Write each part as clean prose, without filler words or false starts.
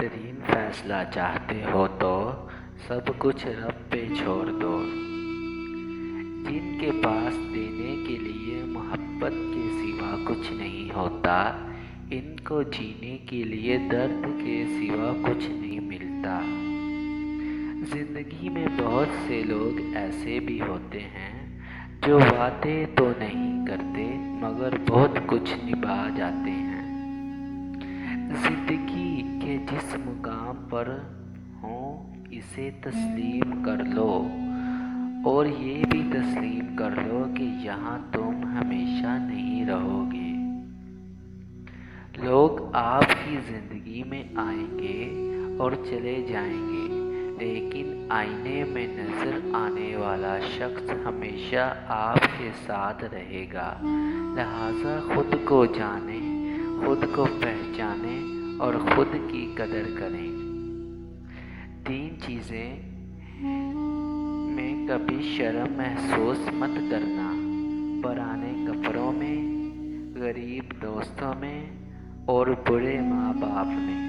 بہترین فیصلہ چاہتے ہو تو سب کچھ رب پہ چھوڑ دو۔ جن کے پاس دینے کے لیے محبت کے سوا کچھ نہیں ہوتا، ان کو جینے کے لیے درد کے سوا کچھ نہیں ملتا۔ زندگی میں بہت سے لوگ ایسے بھی ہوتے ہیں جو وعدے تو نہیں کرتے مگر بہت کچھ نبھا جاتے ہیں۔ زندگی کے جس مقام پر ہوں اسے تسلیم کر لو، اور یہ بھی تسلیم کر لو کہ یہاں تم ہمیشہ نہیں رہو گے۔ لوگ آپ کی زندگی میں آئیں گے اور چلے جائیں گے، لیکن آئینے میں نظر آنے والا شخص ہمیشہ آپ کے ساتھ رہے گا۔ لہٰذا خود کو جانیں، خود کو پہچانیں اور خود کی قدر کریں۔ 3 چیزیں میں کبھی شرم محسوس مت کرنا: پرانے کپڑوں میں، غریب دوستوں میں اور برے ماں باپ میں۔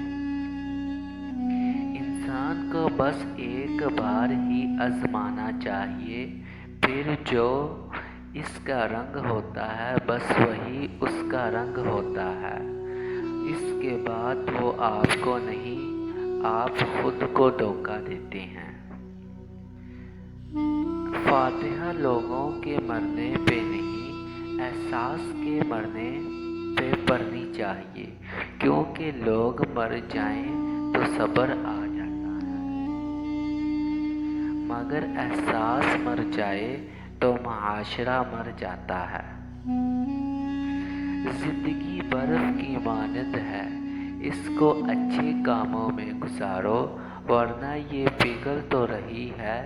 انسان کو بس ایک بار ہی آزمانا چاہیے، پھر جو اس کا رنگ ہوتا ہے بس وہی اس کا رنگ ہوتا ہے۔ اس کے بعد وہ آپ کو نہیں، آپ خود کو دھوکہ دیتے ہیں۔ فاتحہ لوگوں کے مرنے پہ نہیں، احساس کے مرنے پہ پڑھنی چاہیے، کیونکہ لوگ مر جائیں تو صبر آ جاتا ہے، مگر احساس مر جائے تو معاشرہ مر جاتا ہے۔ زندگی برف کی مانند ہے، اس کو اچھے کاموں میں گزارو، ورنہ یہ پگھل تو رہی ہے،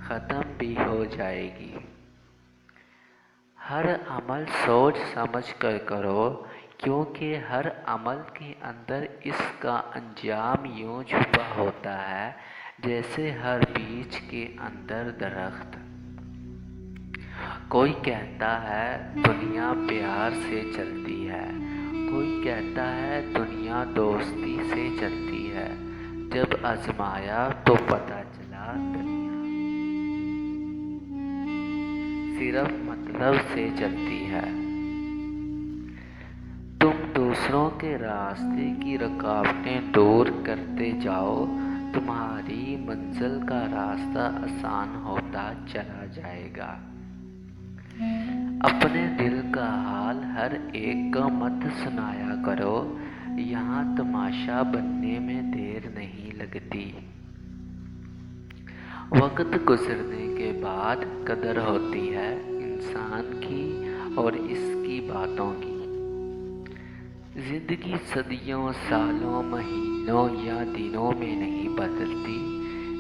ختم بھی ہو جائے گی۔ ہر عمل سوچ سمجھ کر کرو، کیونکہ ہر عمل کے اندر اس کا انجام یوں چھپا ہوتا ہے جیسے ہر بیج کے اندر درخت۔ کوئی کہتا ہے دنیا پیار سے چلتی ہے، کوئی کہتا ہے دنیا دوستی سے چلتی ہے، جب آزمایا تو پتہ چلا دنیا صرف مطلب سے چلتی ہے۔ تم دوسروں کے راستے کی رکاوٹیں دور کرتے جاؤ، تمہاری منزل کا راستہ آسان ہوتا چلا جائے گا۔ اپنے دل کا حال ہر ایک کو مت سنایا کرو، یہاں تماشا بننے میں دیر نہیں لگتی۔ وقت گزرنے کے بعد قدر ہوتی ہے انسان کی اور اس کی باتوں کی۔ زندگی صدیوں، سالوں، مہینوں یا دنوں میں نہیں بدلتی،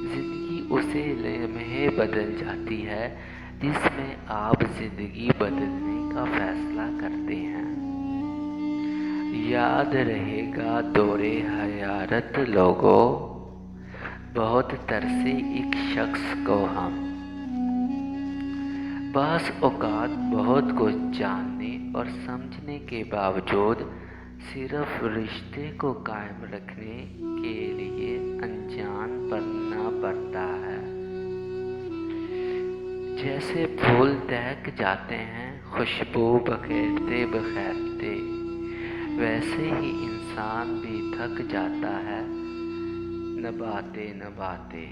زندگی اسے لمحے بدل جاتی ہے جس میں آپ زندگی بدلنے کا فیصلہ کرتے ہیں۔ یاد رہے گا دور حیات لوگوں، بہت ترسے ایک شخص کو ہم۔ بعض اوقات بہت کچھ جاننے اور سمجھنے کے باوجود صرف رشتے کو قائم رکھنے کے لیے انجان بننا پڑتا ہے۔ جیسے پھول دہک جاتے ہیں خوشبو بکھیرتے بکھیرتے، ویسے ہی انسان بھی تھک جاتا ہے نبھاتے نبھاتے۔